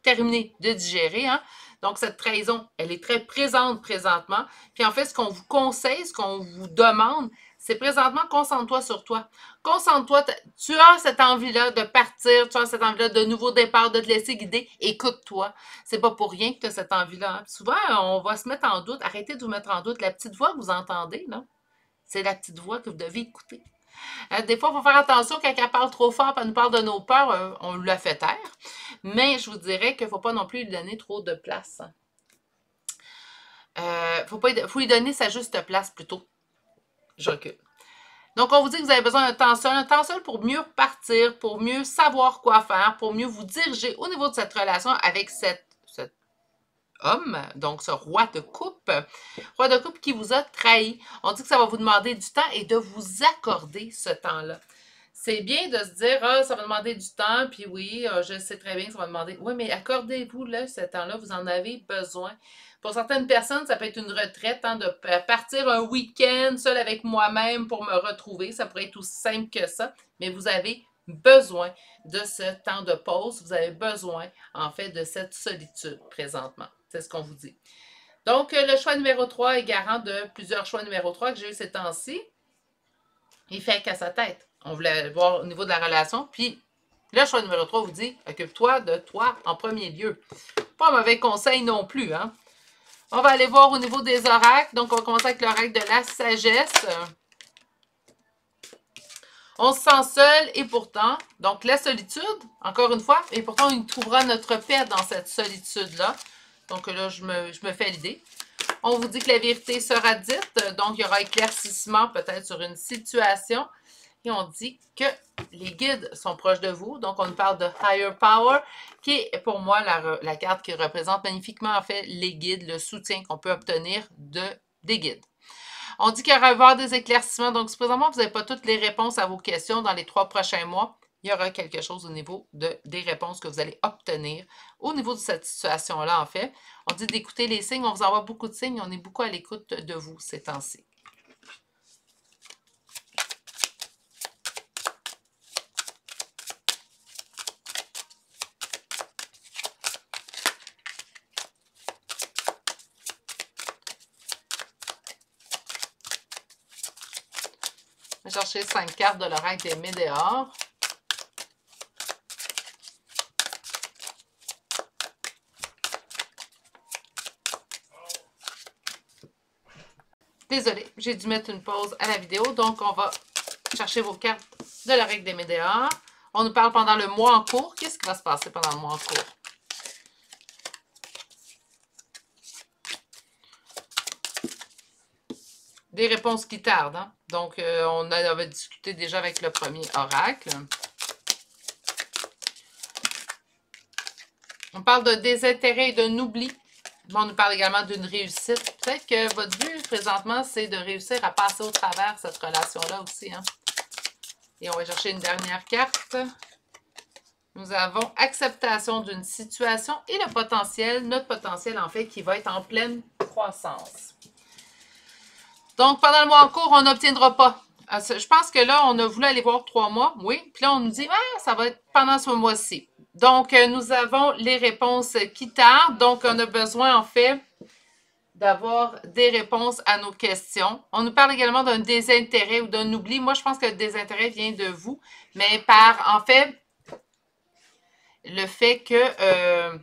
terminé de digérer. Hein? Donc, cette trahison, elle est très présente présentement. Puis en fait, ce qu'on vous conseille, ce qu'on vous demande, c'est présentement, concentre-toi sur toi. Concentre-toi, tu as cette envie-là de partir, tu as cette envie-là de nouveau départ, de te laisser guider. Écoute-toi. C'est pas pour rien que tu as cette envie-là. Hein? Souvent, on va se mettre en doute. Arrêtez de vous mettre en doute. La petite voix que vous entendez, là, c'est la petite voix que vous devez écouter. Des fois, il faut faire attention quand elle parle trop fort, elle nous parle de nos peurs, on la fait taire. Mais je vous dirais qu'il ne faut pas non plus lui donner trop de place. Faut lui donner sa juste place plutôt. Je recule. Donc, on vous dit que vous avez besoin d'un temps seul pour mieux partir, pour mieux savoir quoi faire, pour mieux vous diriger au niveau de cette relation avec cet homme, donc ce roi de coupe qui vous a trahi. On dit que ça va vous demander du temps et de vous accorder ce temps-là. C'est bien de se dire, ah, ça va demander du temps, puis oui, je sais très bien que ça va demander. Oui, mais accordez-vous là, ce temps-là, vous en avez besoin. Pour certaines personnes, ça peut être une retraite, hein, de partir un week-end seul avec moi-même pour me retrouver. Ça pourrait être aussi simple que ça, mais vous avez besoin de ce temps de pause. Vous avez besoin, en fait, de cette solitude présentement. C'est ce qu'on vous dit. Donc, le choix numéro 3 est garant de plusieurs choix numéro 3 que j'ai eu ces temps-ci. Il fait qu'à sa tête. On voulait voir au niveau de la relation. Puis, le choix numéro 3 vous dit, occupe-toi de toi en premier lieu. Pas un mauvais conseil non plus. Hein? On va aller voir au niveau des oracles. Donc, on va commencer avec l'oracle de la sagesse. On se sent seul et pourtant, donc la solitude, encore une fois, et pourtant, on trouvera notre paix dans cette solitude-là. Donc là, je me fais l'idée. On vous dit que la vérité sera dite, donc il y aura éclaircissement peut-être sur une situation. Et on dit que les guides sont proches de vous. Donc, on parle de Higher Power, qui est pour moi la carte qui représente magnifiquement en fait les guides, le soutien qu'on peut obtenir des guides. On dit qu'il y aura des éclaircissements. Donc, si présentement, vous n'avez pas toutes les réponses à vos questions dans les 3 prochains mois, il y aura quelque chose au niveau des réponses que vous allez obtenir au niveau de cette situation-là, en fait. On dit d'écouter les signes. On vous envoie beaucoup de signes. On est beaucoup à l'écoute de vous ces temps-ci. Je vais chercher 5 cartes de l'oracle des Médéors. Désolée, j'ai dû mettre une pause à la vidéo. Donc, on va chercher vos cartes de l'oracle des Médéors. On nous parle pendant le mois en cours. Qu'est-ce qui va se passer pendant le mois en cours? Des réponses qui tardent. Hein? Donc, on avait discuté déjà avec le premier oracle. On parle de désintérêt et d'un oubli. On nous parle également d'une réussite. Peut-être que votre but présentement, c'est de réussir à passer au travers cette relation-là aussi. Hein? Et on va chercher une dernière carte. Nous avons acceptation d'une situation et le potentiel, notre potentiel en fait, qui va être en pleine croissance. Donc, pendant le mois en cours, on n'obtiendra pas. Je pense que là, on a voulu aller voir 3 mois, oui. Puis là, on nous dit, ah, ça va être pendant ce mois-ci. Donc, nous avons les réponses qui tardent. Donc, on a besoin, en fait, d'avoir des réponses à nos questions. On nous parle également d'un désintérêt ou d'un oubli. Moi, je pense que le désintérêt vient de vous, mais par, en fait, le fait que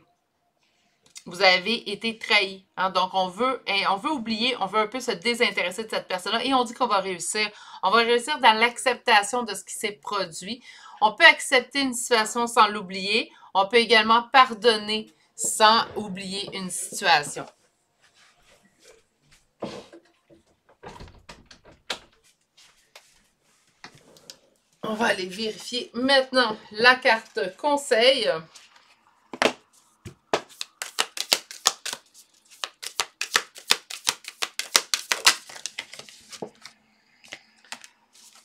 vous avez été trahi. Hein? Donc, on veut oublier, on veut un peu se désintéresser de cette personne-là et on dit qu'on va réussir. On va réussir dans l'acceptation de ce qui s'est produit. On peut accepter une situation sans l'oublier. On peut également pardonner sans oublier une situation. On va aller vérifier maintenant la carte conseil.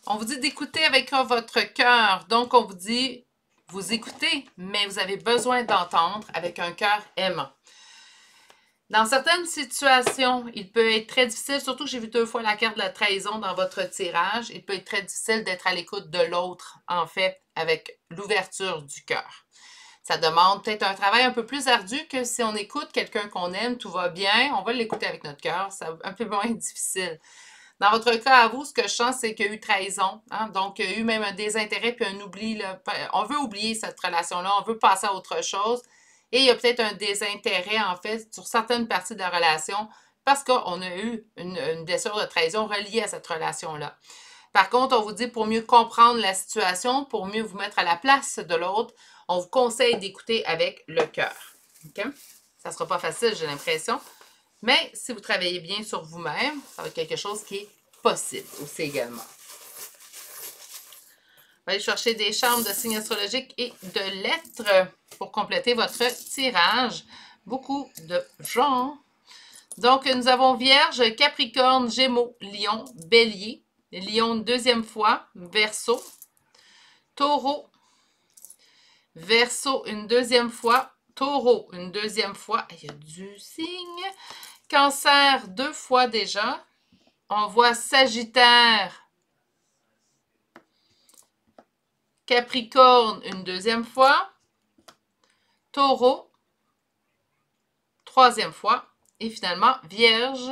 On vous dit d'écouter avec votre cœur. Donc, on vous dit, vous écoutez, mais vous avez besoin d'entendre avec un cœur aimant. Dans certaines situations, il peut être très difficile, surtout que j'ai vu 2 fois la carte de la trahison dans votre tirage, il peut être très difficile d'être à l'écoute de l'autre, en fait, avec l'ouverture du cœur. Ça demande peut-être un travail un peu plus ardu que si on écoute quelqu'un qu'on aime, tout va bien, on va l'écouter avec notre cœur, c'est un peu moins difficile. Dans votre cas, à vous, ce que je sens, c'est qu'il y a eu trahison. Hein? Donc, il y a eu même un désintérêt puis un oubli. Là. On veut oublier cette relation-là, on veut passer à autre chose. Et il y a peut-être un désintérêt, en fait, sur certaines parties de la relation parce qu'on a eu une blessure de trahison reliée à cette relation-là. Par contre, on vous dit pour mieux comprendre la situation, pour mieux vous mettre à la place de l'autre, on vous conseille d'écouter avec le cœur. Okay? Ça ne sera pas facile, j'ai l'impression. Mais si vous travaillez bien sur vous-même, ça va être quelque chose qui est possible aussi également. On va aller chercher des charmes de signes astrologiques et de lettres pour compléter votre tirage. Beaucoup de gens. Donc, nous avons Vierge, Capricorne, Gémeaux, Lion, Bélier. Lion une 2e fois, Verseau. Taureau, Verseau une 2e fois. Taureau une 2e fois. Il y a du signe. Cancer 2 fois déjà. On voit Sagittaire, Capricorne une 2e fois. Taureau, 3e fois. Et finalement, Vierge,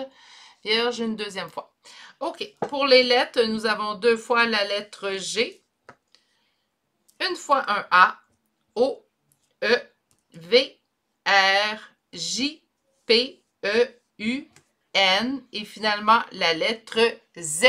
Vierge une 2e fois. OK. Pour les lettres, nous avons 2 fois la lettre G. Une fois un A. O, E, V, R, J, P, E, U, N et finalement la lettre Z.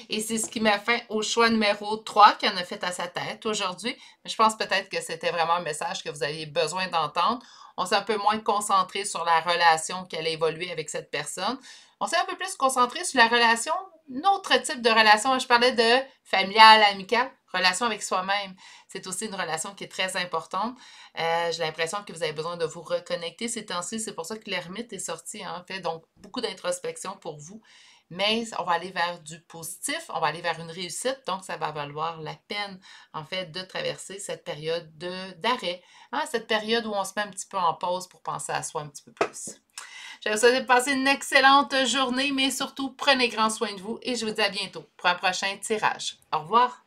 Et c'est ce qui m'a fait au choix numéro 3 qui en a fait à sa tête aujourd'hui. Mais je pense peut-être que c'était vraiment un message que vous aviez besoin d'entendre. On s'est un peu moins concentré sur la relation qu'elle a évolué avec cette personne. On s'est un peu plus concentré sur la relation, notre type de relation. Je parlais de familiale, amicale, relation avec soi-même. C'est aussi une relation qui est très importante. J'ai l'impression que vous avez besoin de vous reconnecter ces temps-ci. C'est pour ça que l'ermite est sorti, en fait. Donc, beaucoup d'introspection pour vous. Mais on va aller vers du positif, on va aller vers une réussite. Donc, ça va valoir la peine, en fait, de traverser cette période d'arrêt. Hein, cette période où on se met un petit peu en pause pour penser à soi un petit peu plus. Je vous souhaite de passer une excellente journée, mais surtout, prenez grand soin de vous et je vous dis à bientôt pour un prochain tirage. Au revoir!